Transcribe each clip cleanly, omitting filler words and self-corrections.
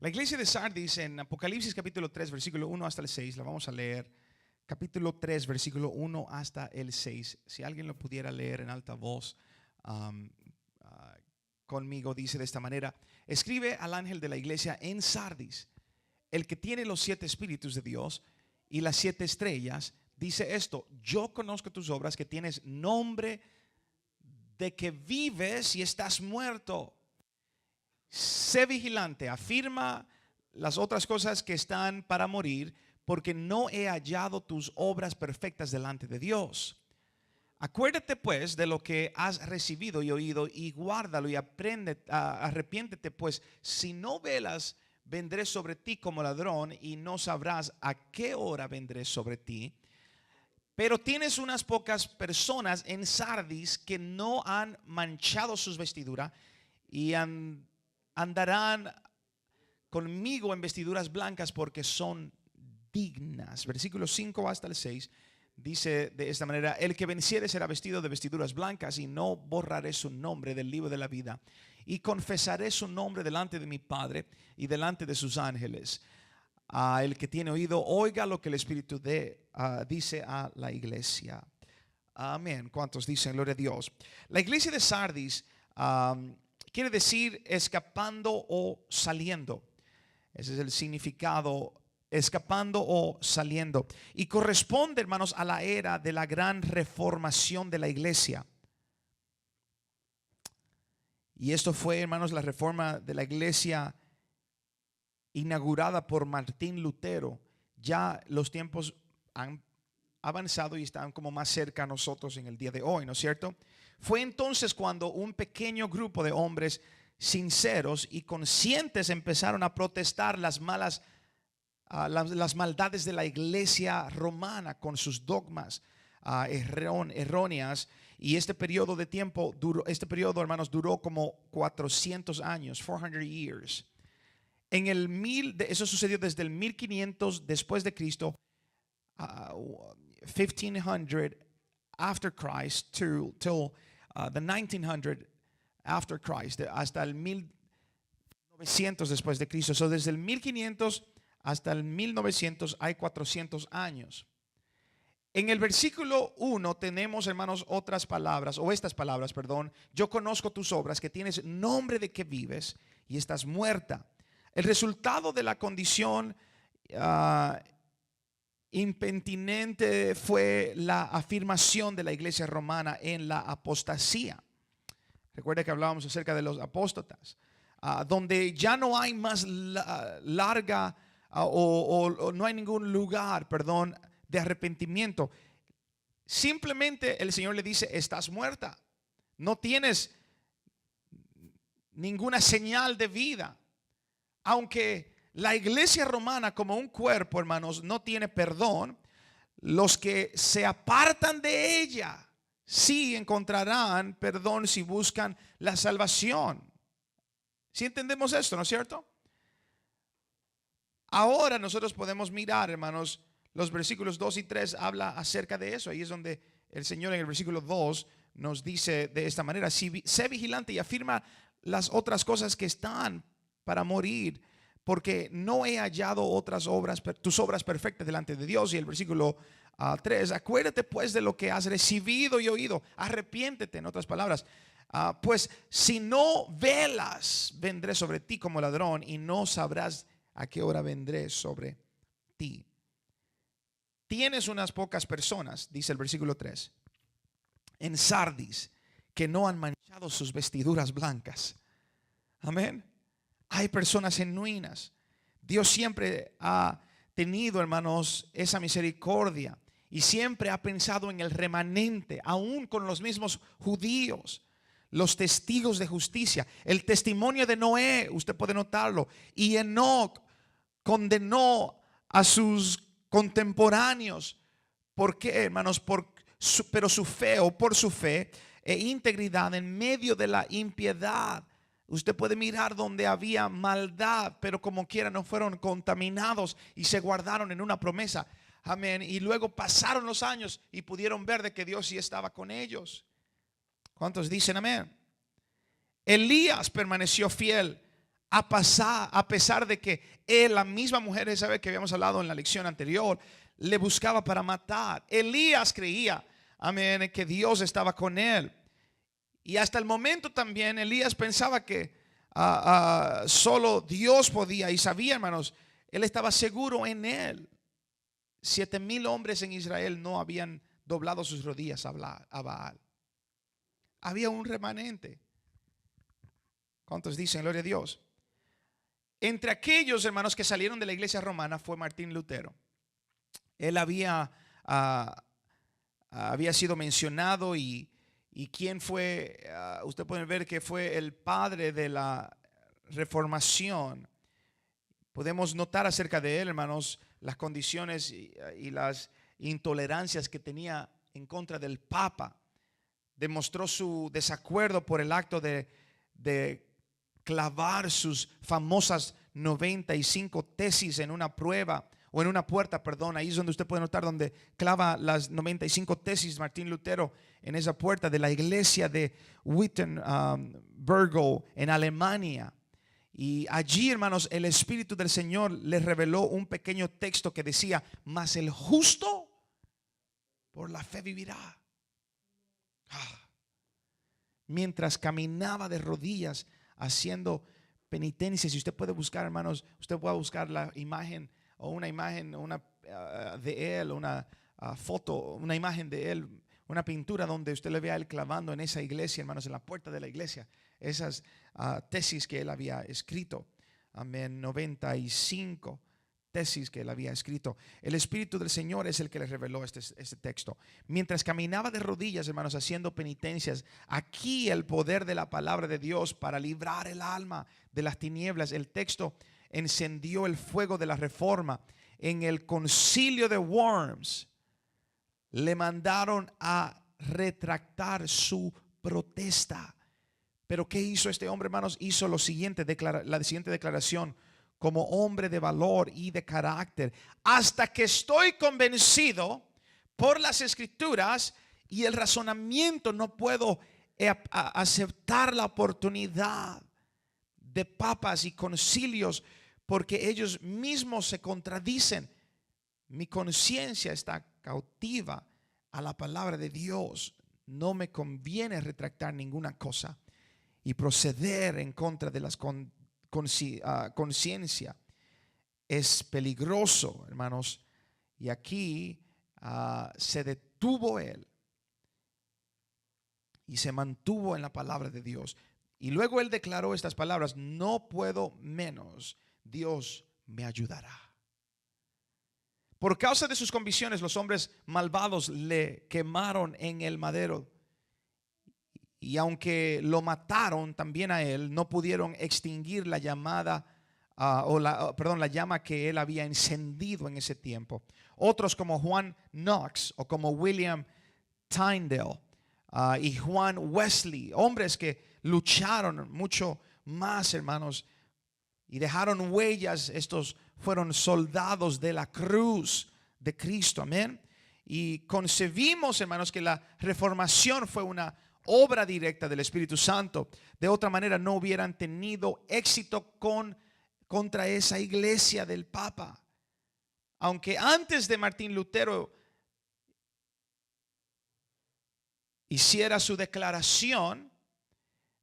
La iglesia de Sardis en Apocalipsis capítulo 3, versículo 1 hasta el 6, la vamos a leer. Capítulo 3, versículo 1 hasta el 6. Si alguien lo pudiera leer en alta voz conmigo, dice de esta manera: escribe al ángel de la iglesia en Sardis, el que tiene los 7 espíritus de Dios y las 7 estrellas, dice esto: yo conozco tus obras, que tienes nombre de que vives y estás muerto. Sé vigilante, afirma las otras cosas que están para morir, porque no he hallado tus obras perfectas delante de Dios. Acuérdate pues de lo que has recibido y oído, y guárdalo y arrepiéntete, pues si no velas, vendré sobre ti como ladrón, y no sabrás a qué hora vendré sobre ti. Pero tienes unas pocas personas en Sardis que no han manchado sus vestiduras y andarán conmigo en vestiduras blancas, porque son dignas. Versículos 5 hasta el 6 dice de esta manera: el que venciere será vestido de vestiduras blancas, y no borraré su nombre del libro de la vida, y confesaré su nombre delante de mi Padre y delante de sus ángeles. El que tiene oído, oiga lo que el Espíritu dice a la iglesia. Amén. ¿Cuántos dicen gloria a Dios? La iglesia de Sardis quiere decir escapando o saliendo. Ese es el significado, escapando o saliendo. Y corresponde, hermanos, a la era de la gran reformación de la iglesia. Y esto fue, hermanos, la reforma de la iglesia inaugurada por Martín Lutero. Ya los tiempos han avanzado y están como más cerca a nosotros en el día de hoy, ¿no es cierto? Fue entonces cuando un pequeño grupo de hombres sinceros y conscientes empezaron a protestar las maldades de la iglesia romana con sus dogmas erróneas. Y este periodo de tiempo hermanos, duró como 400 años, 400 years. Eso sucedió desde el 1500 después de Cristo, 1500 after Christ, till the 1900 after Christ, hasta el 1900 después de Cristo. So, desde el 1500 hasta el 1900 hay 400 años. En el versículo 1 tenemos, hermanos, otras palabras, o estas palabras, perdón: yo conozco tus obras, que tienes nombre de que vives y estás muerta. El resultado de la condición impenitente fue la afirmación de la iglesia romana en la apostasía. Recuerda que hablábamos acerca de los apóstatas, donde ya no hay más larga o no hay ningún lugar, perdón, de arrepentimiento. Simplemente el Señor le dice: estás muerta, no tienes ninguna señal de vida. Aunque la iglesia romana como un cuerpo, hermanos, no tiene perdón, los que se apartan de ella sí encontrarán perdón si buscan la salvación. ¿Sí entendemos esto, no es cierto? Ahora nosotros podemos mirar, hermanos, los versículos 2 y 3 habla acerca de eso. Ahí es donde el Señor en el versículo 2 nos dice de esta manera: sé vigilante y afirma las otras cosas que están para morir, porque no he hallado tus obras perfectas delante de Dios. Y el versículo 3: acuérdate pues de lo que has recibido y oído, arrepiéntete. En otras palabras, pues si no velas, vendré sobre ti como ladrón, y no sabrás a qué hora vendré sobre ti. Tienes unas pocas personas, dice el versículo 3, en Sardis, que no han manchado sus vestiduras blancas. Amén. Hay personas genuinas. Dios siempre ha tenido, hermanos, esa misericordia, y siempre ha pensado en el remanente, aún con los mismos judíos, los testigos de justicia. El testimonio de Noé, usted puede notarlo, y Enoc condenó a sus contemporáneos. ¿Por qué, hermanos? Pero su fe, o por su fe e integridad en medio de la impiedad. Usted puede mirar donde había maldad, pero como quiera no fueron contaminados y se guardaron en una promesa. Amén. Y luego pasaron los años y pudieron ver de que Dios sí estaba con ellos. ¿Cuántos dicen amén? Elías permaneció fiel a pesar de que él, la misma mujer Jezabel que habíamos hablado en la lección anterior, le buscaba para matar. Elías creía, amén, que Dios estaba con él. Y hasta el momento también Elías pensaba que solo Dios podía, y sabía, hermanos, él estaba seguro en él. 7,000 hombres en Israel no habían doblado sus rodillas a Baal. Había un remanente. ¿Cuántos dicen gloria a Dios? Entre aquellos hermanos que salieron de la iglesia romana fue Martín Lutero. Él había sido mencionado y quién fue, usted puede ver que fue el padre de la reformación. Podemos notar acerca de él, hermanos, las condiciones y las intolerancias que tenía en contra del Papa. Demostró su desacuerdo por el acto de clavar sus famosas 95 tesis en una prueba o en una puerta, perdón. Ahí es donde usted puede notar donde clava las 95 tesis Martín Lutero, en esa puerta de la iglesia de Wittenberg en Alemania. Y allí, hermanos, el Espíritu del Señor les reveló un pequeño texto que decía: mas el justo por la fe vivirá. Mientras caminaba de rodillas haciendo penitencia. Si usted puede buscar, hermanos, usted puede buscar la imagen o una imagen de él, una foto, una imagen de él, una pintura donde usted le vea a él clavando en esa iglesia, hermanos, en la puerta de la iglesia, esas tesis que él había escrito. Amén. 95 tesis que él había escrito. El Espíritu del Señor es el que le reveló este texto. Mientras caminaba de rodillas, hermanos, haciendo penitencias, aquí el poder de la palabra de Dios para librar el alma de las tinieblas. El texto encendió el fuego de la reforma. En el concilio de Worms le mandaron a retractar su protesta. Pero ¿qué hizo este hombre, hermanos? Hizo lo siguiente, la siguiente declaración: como hombre de valor y de carácter, hasta que estoy convencido por las escrituras y el razonamiento, no puedo aceptar la oportunidad de papas y concilios, porque ellos mismos se contradicen. Mi conciencia está cautiva a la palabra de Dios. No me conviene retractar ninguna cosa y proceder en contra de las conciencia. Es peligroso, hermanos. Y aquí se detuvo él y se mantuvo en la palabra de Dios. Y luego él declaró estas palabras: no puedo menos, Dios me ayudará. Por causa de sus convicciones, los hombres malvados le quemaron en el madero. Y aunque lo mataron también a él, no pudieron extinguir la llamada la llama que él había encendido en ese tiempo. Otros como Juan Knox o como William Tyndale y Juan Wesley, hombres que lucharon mucho más, hermanos, y dejaron huellas. Estos fueron soldados de la cruz de Cristo, amén. Y concebimos, hermanos, que la reformación fue una obra directa del Espíritu Santo. De otra manera no hubieran tenido éxito contra esa iglesia del Papa. Aunque antes de Martín Lutero hiciera su declaración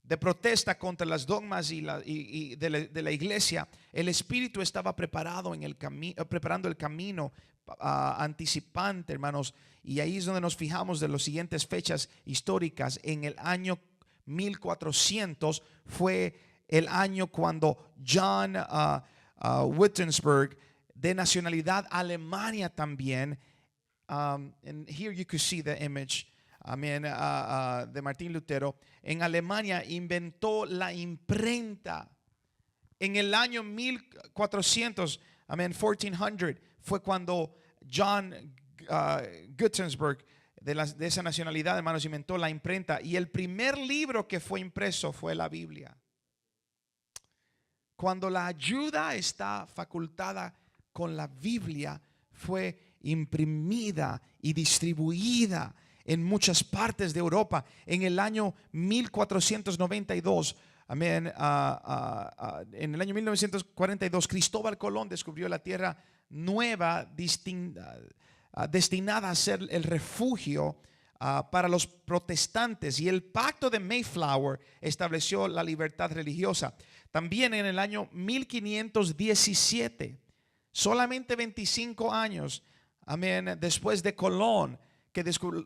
de protesta contra las dogmas de la iglesia, el Espíritu estaba preparando el camino anticipante, hermanos. Y ahí es donde nos fijamos de las siguientes fechas históricas. En el año 1400 fue el año cuando John Wittenberg, de nacionalidad alemania también, and here you could see the image, de Martín Lutero, en Alemania inventó la imprenta. En el año 1400, 1400, fue cuando John Gutenberg, de esa nacionalidad, hermanos, inventó la imprenta. Y el primer libro que fue impreso fue la Biblia. Cuando la ayuda está facultada con la Biblia, fue imprimida y distribuida en muchas partes de Europa. En el año 1492, Amén. En el año 1942, Cristóbal Colón descubrió la tierra nueva destinada a ser el refugio para los protestantes, y el pacto de Mayflower estableció la libertad religiosa. También en el año 1517, solamente 25 años, amén, después de Colón,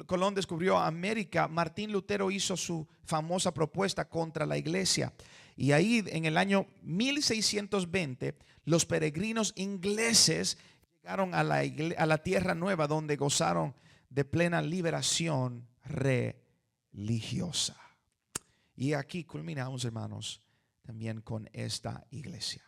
Colón descubrió América, Martín Lutero hizo su famosa propuesta contra la iglesia. Y ahí en el año 1620, los peregrinos ingleses llegaron a la tierra nueva, donde gozaron de plena liberación religiosa. Y aquí culminamos, hermanos, también con esta iglesia.